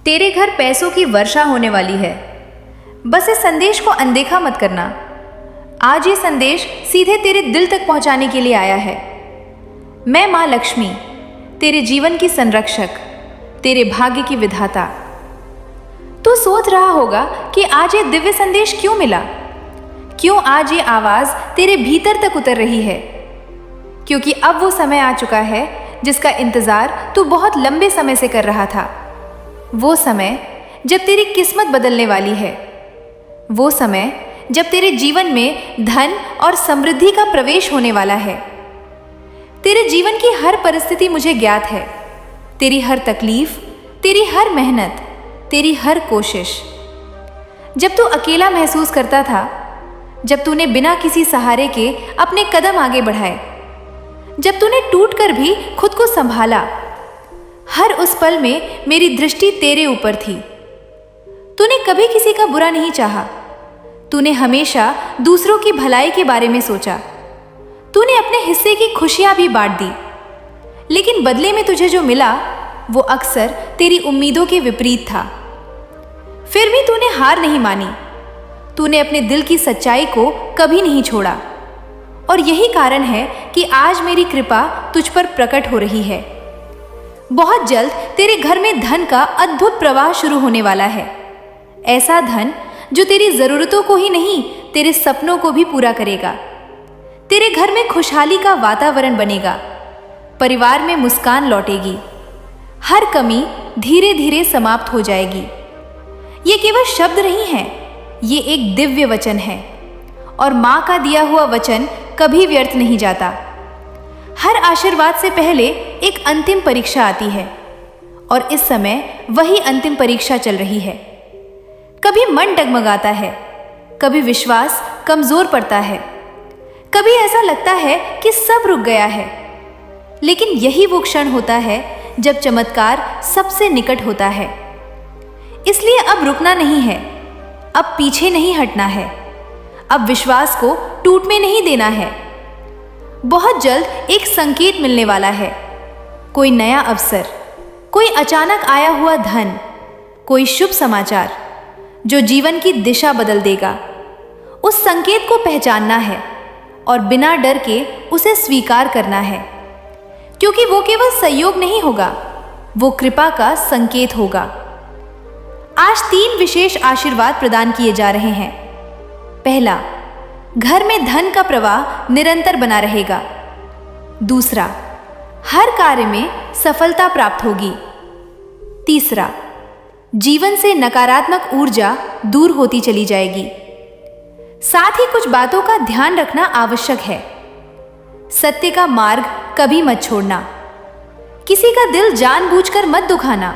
तेरे घर पैसों की वर्षा होने वाली है। बस इस संदेश को अनदेखा मत करना। आज ये संदेश सीधे तेरे दिल तक पहुंचाने के लिए आया है। मैं माँ लक्ष्मी, तेरे जीवन की संरक्षक, तेरे भाग्य की विधाता। तू सोच रहा होगा कि आज ये दिव्य संदेश क्यों मिला, क्यों आज ये आवाज तेरे भीतर तक उतर रही है। क्योंकि अब वो समय आ चुका है जिसका इंतजार तू बहुत लंबे समय से कर रहा था। वो समय जब तेरी किस्मत बदलने वाली है। वो समय जब तेरे जीवन में धन और समृद्धि का प्रवेश होने वाला है। तेरे जीवन की हर परिस्थिति मुझे ज्ञात है। तेरी हर तकलीफ, तेरी हर मेहनत, तेरी हर कोशिश। जब तू अकेला महसूस करता था, जब तूने बिना किसी सहारे के अपने कदम आगे बढ़ाए, जब तूने टूटकर भी खुद को संभाला, हर उस पल में मेरी दृष्टि तेरे ऊपर थी। तूने कभी किसी का बुरा नहीं चाहा। तूने हमेशा दूसरों की भलाई के बारे में सोचा। तूने अपने हिस्से की खुशियां भी बांट दी। लेकिन बदले में तुझे जो मिला वो अक्सर तेरी उम्मीदों के विपरीत था। फिर भी तूने हार नहीं मानी। तूने अपने दिल की सच्चाई को कभी नहीं छोड़ा। और यही कारण है कि आज मेरी कृपा तुझ पर प्रकट हो रही है। बहुत जल्द तेरे घर में धन का अद्भुत प्रवाह शुरू होने वाला है। ऐसा धन जो तेरी जरूरतों को ही नहीं, तेरे सपनों को भी पूरा करेगा। तेरे घर में खुशहाली का वातावरण बनेगा। परिवार में मुस्कान लौटेगी। हर कमी धीरे धीरे समाप्त हो जाएगी। ये केवल शब्द नहीं है, ये एक दिव्य वचन है। और माँ का दिया हुआ वचन कभी व्यर्थ नहीं जाता। हर आशीर्वाद से पहले एक अंतिम परीक्षा आती है। और इस समय वही अंतिम परीक्षा चल रही है। कभी मन डगमगाता है, कभी विश्वास कमजोर पड़ता है, कभी ऐसा लगता है कि सब रुक गया है। लेकिन यही वो क्षण होता है जब चमत्कार सबसे निकट होता है। इसलिए अब रुकना नहीं है, अब पीछे नहीं हटना है, अब विश्वास को टूटने नहीं देना है। बहुत जल्द एक संकेत मिलने वाला है। कोई नया अवसर, कोई अचानक आया हुआ धन, कोई शुभ समाचार जो जीवन की दिशा बदल देगा। उस संकेत को पहचानना है और बिना डर के उसे स्वीकार करना है। क्योंकि वो केवल सहयोग नहीं होगा, वो कृपा का संकेत होगा। आज 3 विशेष आशीर्वाद प्रदान किए जा रहे हैं। पहला, घर में धन का प्रवाह निरंतर बना रहेगा। दूसरा, हर कार्य में सफलता प्राप्त होगी। तीसरा, जीवन से नकारात्मक ऊर्जा दूर होती चली जाएगी। साथ ही कुछ बातों का ध्यान रखना आवश्यक है। सत्य का मार्ग कभी मत छोड़ना। किसी का दिल जानबूझकर मत दुखाना।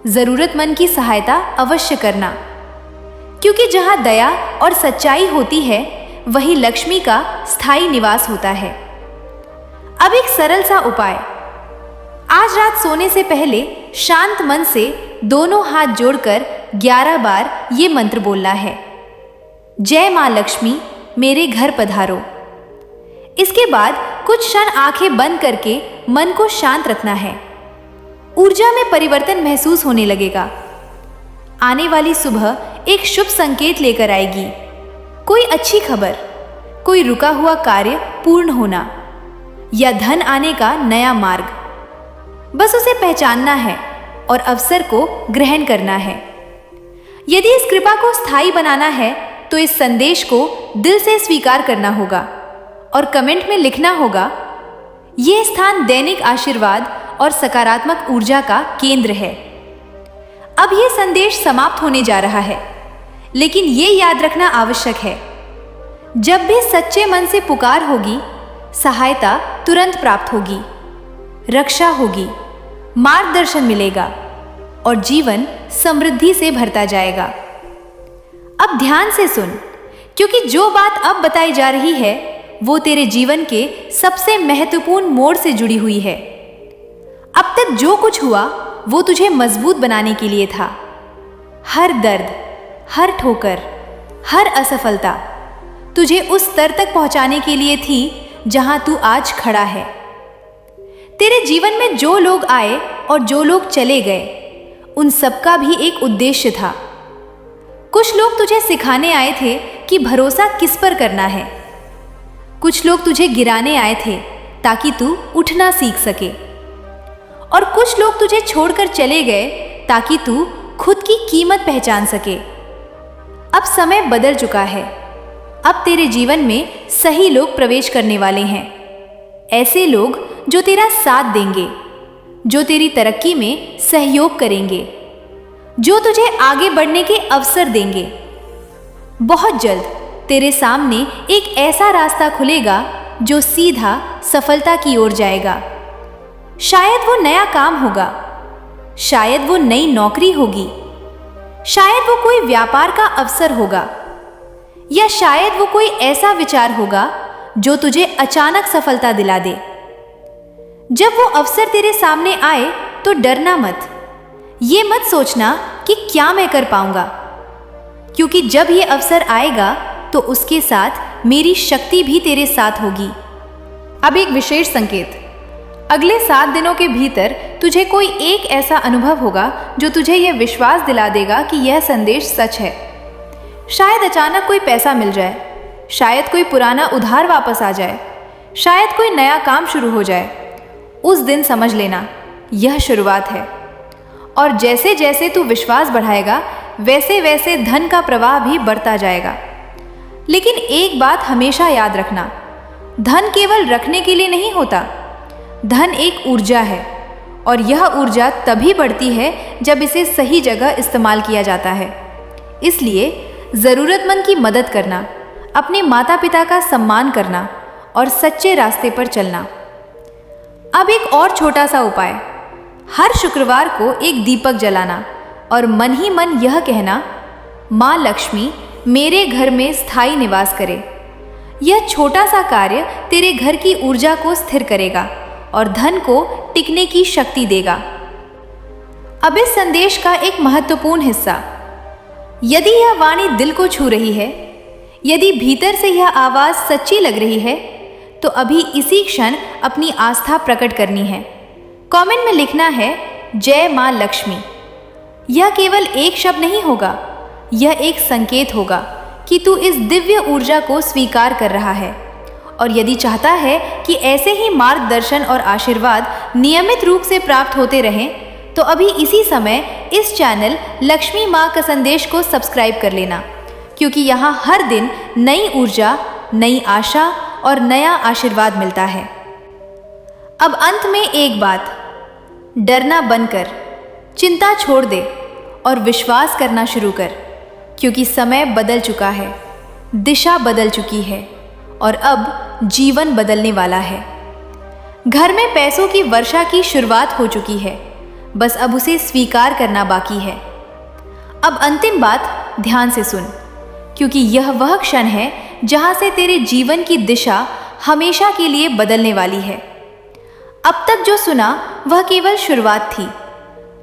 जरूरतमंद की सहायता अवश्य करना। क्योंकि जहां दया और सच्चाई होती है, वही लक्ष्मी का स्थायी निवास होता है। अब एक सरल सा उपाय। आज रात सोने से पहले शांत मन से दोनों हाथ जोड़कर 11 बार ये मंत्र बोलना है। जय मां लक्ष्मी, मेरे घर पधारो। इसके बाद कुछ क्षण आंखें बंद करके मन को शांत रखना है। ऊर्जा में परिवर्तन महसूस होने लगेगा। आने वाली सुबह एक शुभ संकेत लेकर आएगी। कोई अच्छी खबर, कोई रुका हुआ कार्य पूर्ण होना, या धन आने का नया मार्ग। बस उसे पहचानना है और अवसर को ग्रहण करना है। यदि इस कृपा को स्थायी बनाना है तो इस संदेश को दिल से स्वीकार करना होगा और कमेंट में लिखना होगा, यह स्थान दैनिक आशीर्वाद और सकारात्मक ऊर्जा का केंद्र है। अब यह संदेश समाप्त होने जा रहा है, लेकिन यह याद रखना आवश्यक है, जब भी सच्चे मन से पुकार होगी, सहायता तुरंत प्राप्त होगी, रक्षा होगी, मार्गदर्शन मिलेगा और जीवन समृद्धि से भरता जाएगा। अब ध्यान से सुन, क्योंकि जो बात अब बताई जा रही है वो तेरे जीवन के सबसे महत्वपूर्ण मोड़ से जुड़ी हुई है। अब तक जो कुछ हुआ वो तुझे मजबूत बनाने के लिए था। हर दर्द, हर ठोकर, हर असफलता तुझे उस स्तर तक पहुंचाने के लिए थी जहां तू आज खड़ा है। तेरे जीवन में जो लोग आए और जो लोग चले गए, उन सबका भी एक उद्देश्य था। कुछ लोग तुझे सिखाने आए थे कि भरोसा किस पर करना है। कुछ लोग तुझे गिराने आए थे ताकि तू उठना सीख सके। और कुछ लोग तुझे छोड़कर चले गए ताकि तू खुद की कीमत पहचान सके। अब समय बदल चुका है। अब तेरे जीवन में सही लोग प्रवेश करने वाले हैं। ऐसे लोग जो तेरा साथ देंगे, जो तेरी तरक्की में सहयोग करेंगे, जो तुझे आगे बढ़ने के अवसर देंगे। बहुत जल्द तेरे सामने एक ऐसा रास्ता खुलेगा जो सीधा सफलता की ओर जाएगा। शायद वो नया काम होगा, शायद वो नई नौकरी होगी, शायद वो कोई व्यापार का अवसर होगा, या शायद वो कोई ऐसा विचार होगा जो तुझे अचानक सफलता दिला दे। जब वो अवसर तेरे सामने आए तो डरना मत। ये मत सोचना कि क्या मैं कर पाऊंगा, क्योंकि जब ये अवसर आएगा तो उसके साथ मेरी शक्ति भी तेरे साथ होगी। अब एक विशेष संकेत, अगले 7 दिनों के भीतर तुझे कोई एक ऐसा अनुभव होगा जो तुझे यह विश्वास दिला देगा कि यह संदेश सच है। शायद अचानक कोई पैसा मिल जाए, शायद कोई पुराना उधार वापस आ जाए, शायद कोई नया काम शुरू हो जाए। उस दिन समझ लेना यह शुरुआत है। और जैसे जैसे तू विश्वास बढ़ाएगा वैसे वैसे धन का प्रवाह भी बढ़ता जाएगा। लेकिन एक बात हमेशा याद रखना, धन केवल रखने के लिए नहीं होता। धन एक ऊर्जा है और यह ऊर्जा तभी बढ़ती है जब इसे सही जगह इस्तेमाल किया जाता है। इसलिए ज़रूरतमंद की मदद करना, अपने माता पिता का सम्मान करना और सच्चे रास्ते पर चलना। अब एक और छोटा सा उपाय, हर शुक्रवार को एक दीपक जलाना और मन ही मन यह कहना, माँ लक्ष्मी मेरे घर में स्थायी निवास करे। यह छोटा सा कार्य तेरे घर की ऊर्जा को स्थिर करेगा और धन को टिकने की शक्ति देगा। अब इस संदेश का एक महत्वपूर्ण हिस्सा, यदि यह वाणी दिल को छू रही है, यदि भीतर से यह आवाज सच्ची लग रही है, तो अभी इसी क्षण अपनी आस्था प्रकट करनी है। कमेंट में लिखना है जय मां लक्ष्मी। यह केवल एक शब्द नहीं होगा, यह एक संकेत होगा कि तू इस दिव्य ऊर्जा को स्वीकार कर रहा है। और यदि चाहता है कि ऐसे ही मार्गदर्शन और आशीर्वाद नियमित रूप से प्राप्त होते रहें, तो अभी इसी समय इस चैनल लक्ष्मी माँ का संदेश को सब्सक्राइब कर लेना, क्योंकि यहाँ हर दिन नई ऊर्जा, नई आशा और नया आशीर्वाद मिलता है। अब अंत में एक बात, डरना बंद कर, चिंता छोड़ दे और विश्वास करना शुरू कर, क्योंकि समय बदल चुका है, दिशा बदल चुकी है और अब जीवन बदलने वाला है। घर में पैसों की वर्षा की शुरुआत हो चुकी है, बस अब उसे स्वीकार करना बाकी है। अब अंतिम बात ध्यान से सुन, क्योंकि यह वह क्षण है जहां से तेरे जीवन की दिशा हमेशा के लिए बदलने वाली है। अब तक जो सुना वह केवल शुरुआत थी।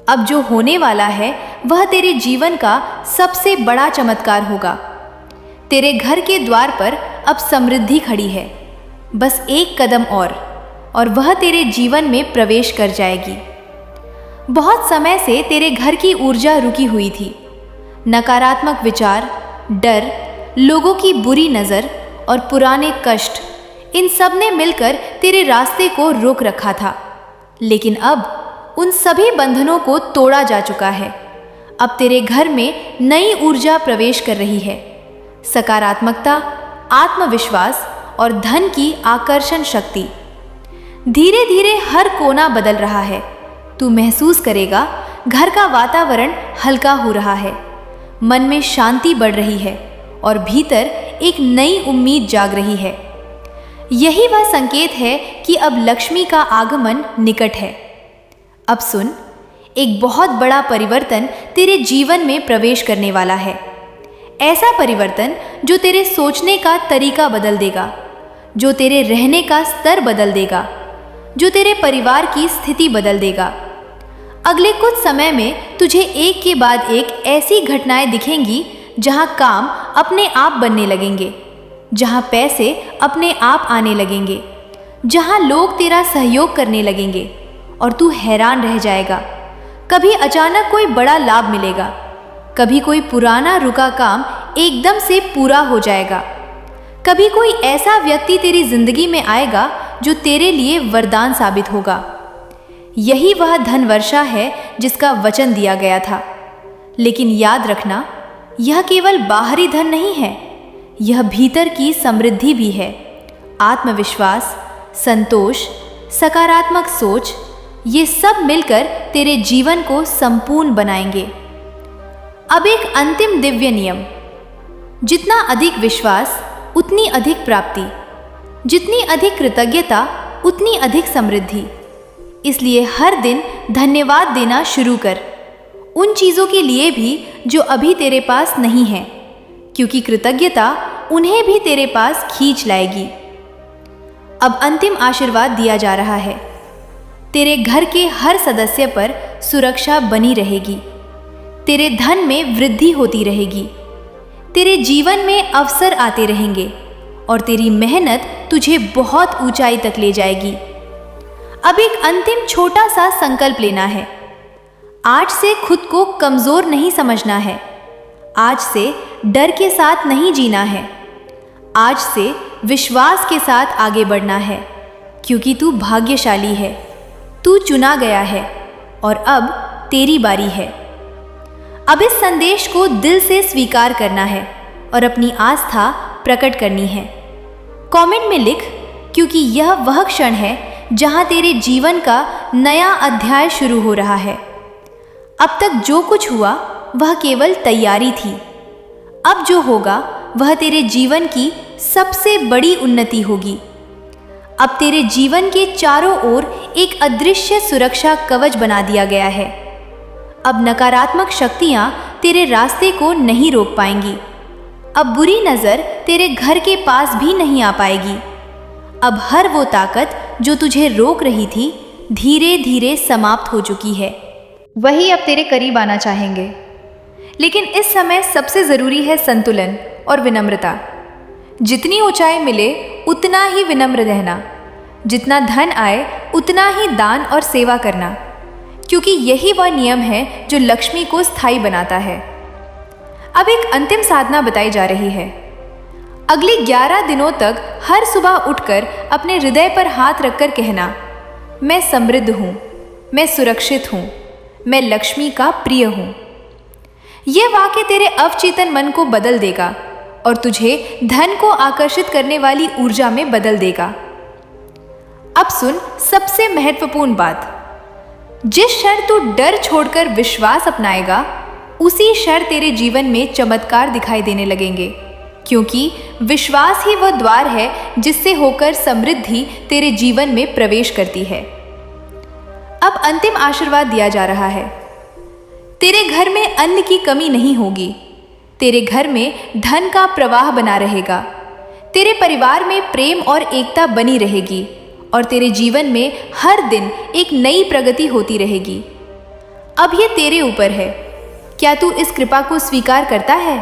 अब जो होने वाला है वह तेरे जीवन का सबसे बड़ा चमत्कार होगा। तेरे घर के द्वार पर अब समृद्धि खड़ी है, बस एक कदम और वह तेरे जीवन में प्रवेश कर जाएगी। बहुत समय से तेरे घर की ऊर्जा रुकी हुई थी। नकारात्मक विचार, डर, लोगों की बुरी नज़र और पुराने कष्ट, इन सब ने मिलकर तेरे रास्ते को रोक रखा था। लेकिन अब उन सभी बंधनों को तोड़ा जा चुका है। अब तेरे घर में नई ऊर्जा प्रवेश कर रही है। सकारात्मकता, आत्मविश्वास और धन की आकर्षण शक्ति। धीरे धीरे हर कोना बदल रहा है। तू महसूस करेगा घर का वातावरण हल्का हो रहा है, मन में शांति बढ़ रही है और भीतर एक नई उम्मीद जाग रही है। यही वह संकेत है कि अब लक्ष्मी का आगमन निकट है। अब सुन, एक बहुत बड़ा परिवर्तन तेरे जीवन में प्रवेश करने वाला है। ऐसा परिवर्तन जो तेरे सोचने का तरीका बदल देगा, जो तेरे रहने का स्तर बदल देगा, जो तेरे परिवार की स्थिति बदल देगा। अगले कुछ समय में तुझे एक के बाद एक ऐसी घटनाएं दिखेंगी जहां काम अपने आप बनने लगेंगे, जहां पैसे अपने आप आने लगेंगे, जहां लोग तेरा सहयोग करने लगेंगे और तू हैरान रह जाएगा। कभी अचानक कोई बड़ा लाभ मिलेगा, कभी कोई पुराना रुका काम एकदम से पूरा हो जाएगा, कभी कोई ऐसा व्यक्ति तेरी जिंदगी में आएगा जो तेरे लिए वरदान साबित होगा। यही वह धन वर्षा है जिसका वचन दिया गया था। लेकिन याद रखना, यह केवल बाहरी धन नहीं है, यह भीतर की समृद्धि भी है। आत्मविश्वास, संतोष, सकारात्मक सोच, ये सब मिलकर तेरे जीवन को संपूर्ण बनाएंगे। अब एक अंतिम दिव्य नियम, जितना अधिक विश्वास उतनी अधिक प्राप्ति, जितनी अधिक कृतज्ञता उतनी अधिक समृद्धि। इसलिए हर दिन धन्यवाद देना शुरू कर, उन चीज़ों के लिए भी जो अभी तेरे पास नहीं है, क्योंकि कृतज्ञता उन्हें भी तेरे पास खींच लाएगी। अब अंतिम आशीर्वाद दिया जा रहा है। तेरे घर के हर सदस्य पर सुरक्षा बनी रहेगी, तेरे धन में वृद्धि होती रहेगी, तेरे जीवन में अवसर आते रहेंगे और तेरी मेहनत तुझे बहुत ऊंचाई तक ले जाएगी। अब एक अंतिम छोटा सा संकल्प लेना है। आज से खुद को कमज़ोर नहीं समझना है, आज से डर के साथ नहीं जीना है, आज से विश्वास के साथ आगे बढ़ना है, क्योंकि तू भाग्यशाली है, तू चुना गया है और अब तेरी बारी है। अब इस संदेश को दिल से स्वीकार करना है और अपनी आस्था प्रकट करनी है। कमेंट में लिख, क्योंकि यह वह क्षण है जहां तेरे जीवन का नया अध्याय शुरू हो रहा है। अब तक जो कुछ हुआ वह केवल तैयारी थी, अब जो होगा वह तेरे जीवन की सबसे बड़ी उन्नति होगी। अब तेरे जीवन के चारों ओर एक अदृश्य सुरक्षा कवच बना दिया गया है। अब नकारात्मक शक्तियां तेरे रास्ते को नहीं रोक पाएंगी। अब बुरी नज़र तेरे घर के पास भी नहीं आ पाएगी। अब हर वो ताकत जो तुझे रोक रही थी धीरे धीरे समाप्त हो चुकी है। वही अब तेरे करीब आना चाहेंगे, लेकिन इस समय सबसे ज़रूरी है संतुलन और विनम्रता। जितनी ऊंचाई मिले उतना ही विनम्र रहना, जितना धन आए उतना ही दान और सेवा करना, क्योंकि यही वह नियम है जो लक्ष्मी को स्थायी बनाता है। अब एक अंतिम साधना बताई जा रही है। अगले 11 दिनों तक हर सुबह उठकर अपने हृदय पर हाथ रखकर कहना, मैं समृद्ध हूँ, मैं सुरक्षित हूँ, मैं लक्ष्मी का प्रिय हूँ। यह वाक्य तेरे अवचेतन मन को बदल देगा और तुझे धन को आकर्षित करने वाली ऊर्जा में बदल देगा। अब सुन सबसे महत्वपूर्ण बात, जिस क्षण तू डर छोड़कर विश्वास अपनाएगा, उसी क्षण तेरे जीवन में चमत्कार दिखाई देने लगेंगे, क्योंकि विश्वास ही वह द्वार है जिससे होकर समृद्धि तेरे जीवन में प्रवेश करती है। अब अंतिम आशीर्वाद दिया जा रहा है। तेरे घर में अन्न की कमी नहीं होगी, तेरे घर में धन का प्रवाह बना रहेगा, तेरे परिवार में प्रेम और एकता बनी रहेगी और तेरे जीवन में हर दिन एक नई प्रगति होती रहेगी। अब यह तेरे ऊपर है, क्या तू इस कृपा को स्वीकार करता है?